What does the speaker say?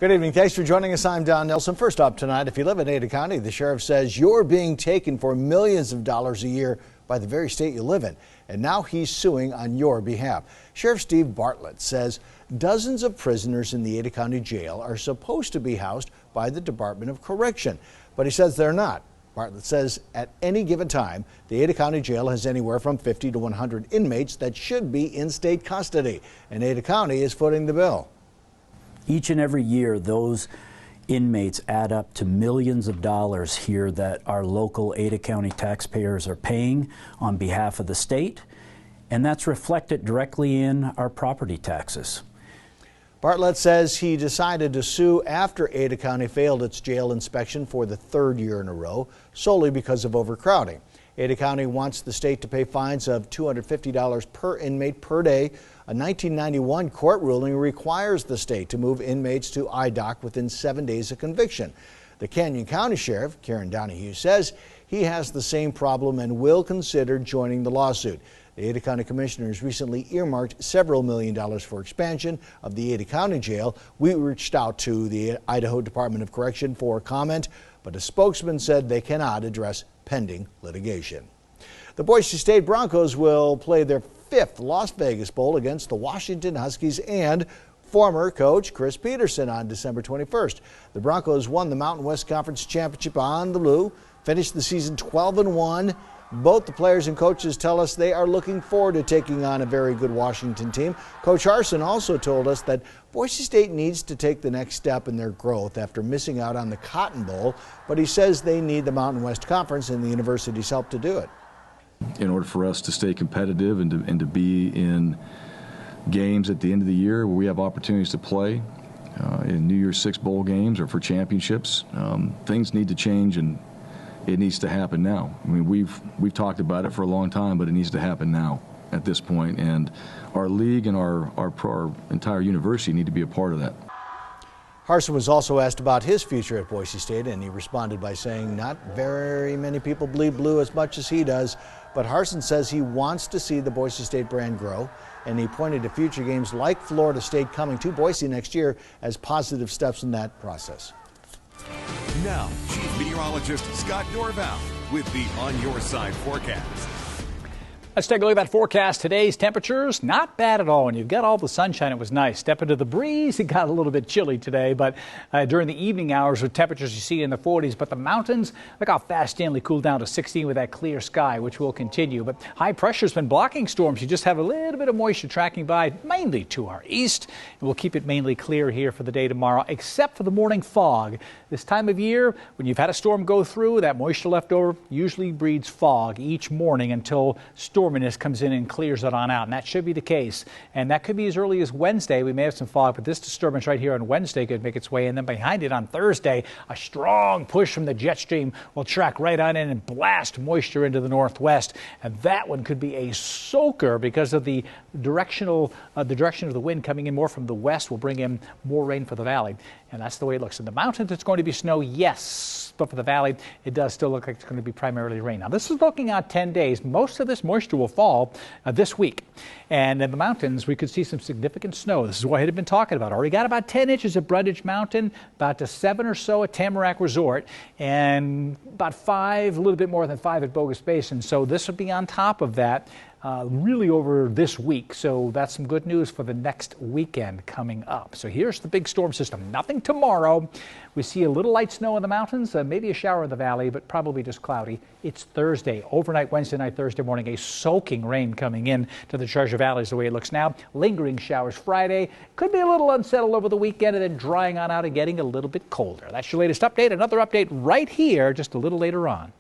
Good evening. Thanks for joining us. I'm Don Nelson. First up tonight, if you live in Ada County, the sheriff says you're being taken for millions of dollars a year by the very state you live in. And now he's suing on your behalf. Sheriff Steve Bartlett says dozens of prisoners in the Ada County jail are supposed to be housed by the Department of Correction, but he says they're not. Bartlett says at any given time, the Ada County Jail has anywhere from 50 to 100 inmates that should be in state custody, and Ada County is footing the bill. Each and every year, those inmates add up to millions of dollars here that our local Ada County taxpayers are paying on behalf of the state, and that's reflected directly in our property taxes. Bartlett says he decided to sue after Ada County failed its jail inspection for the third year in a row, solely because of overcrowding. Ada County wants the state to pay fines of $250 per inmate per day. A 1991 court ruling requires the state to move inmates to IDOC within 7 days of conviction. The Canyon County Sheriff, Karen Donahue, says he has the same problem and will consider joining the lawsuit. The Ada County Commissioners recently earmarked several $1 million for expansion of the Ada County Jail. We reached out to the Idaho Department of Correction for comment, but a spokesman said they cannot address pending litigation. The Boise State Broncos will play their fifth Las Vegas Bowl against the Washington Huskies and former coach Chris Peterson on December 21st. The Broncos won the Mountain West Conference Championship on the blue, finished the season 12-1. Both the players and coaches tell us they are looking forward to taking on a very good Washington team. Coach Harsin also told us that Boise State needs to take the next step in their growth after missing out on the Cotton Bowl, but he says they need the Mountain West Conference and the university's help to do it. In order for us to stay competitive and to be in games at the end of the year where we have opportunities to play in New Year's Six bowl games or for championships, things need to change, and it needs to happen now. I mean, we've talked about it for a long time, but it needs to happen now at this point, and our league and our entire university need to be a part of that. Harsin was also asked about his future at Boise State, and he responded by saying not very many people bleed blue as much as he does, but Harsin says he wants to see the Boise State brand grow, and he pointed to future games like Florida State coming to Boise next year as positive steps in that process. Now, Chief Meteorologist Scott Dorval with the On Your Side forecast. Let's take a look at that forecast. Today's temperatures, not bad at all. When you've got all the sunshine, it was nice. Step into the breeze, it got a little bit chilly today, but during the evening hours with temperatures you see in the 40s. But the mountains, look how fast Stanley cooled down to 16 with that clear sky, which will continue. But high pressure's been blocking storms. You just have a little bit of moisture tracking by, mainly to our east. And we'll keep it mainly clear here for the day tomorrow, except for the morning fog. This time of year, when you've had a storm go through, that moisture left over usually breeds fog each morning until storminess comes in and clears it on out, and that should be the case. And that could be as early as Wednesday. We may have some fog, but this disturbance right here on Wednesday could make its way, and then behind it on Thursday, a strong push from the jet stream will track right on in and blast moisture into the northwest, and that one could be a soaker because of the direction of the wind coming in more from the west will bring in more rain for the valley. And that's the way it looks. In the mountains, it's going to be snow, yes, but for the valley, it does still look like it's going to be primarily rain. Now, this is looking at 10 days. Most of this moisture will fall this week. And in the mountains, we could see some significant snow. This is what I had been talking about. Already got about 10 inches at Brundage Mountain, about 7 or so at Tamarack Resort, and about 5, a little bit more than 5 at Bogus Basin. So this will be on top of that. Really over this week, so that's some good news for the next weekend coming up. So here's the big storm system. Nothing tomorrow. We see a little light snow in the mountains, maybe a shower in the valley, but probably just cloudy. It's Thursday, overnight Wednesday night, Thursday morning, a soaking rain coming in to the Treasure Valley is the way it looks now. Lingering showers Friday. Could be a little unsettled over the weekend and then drying on out and getting a little bit colder. That's your latest update. Another update right here just a little later on.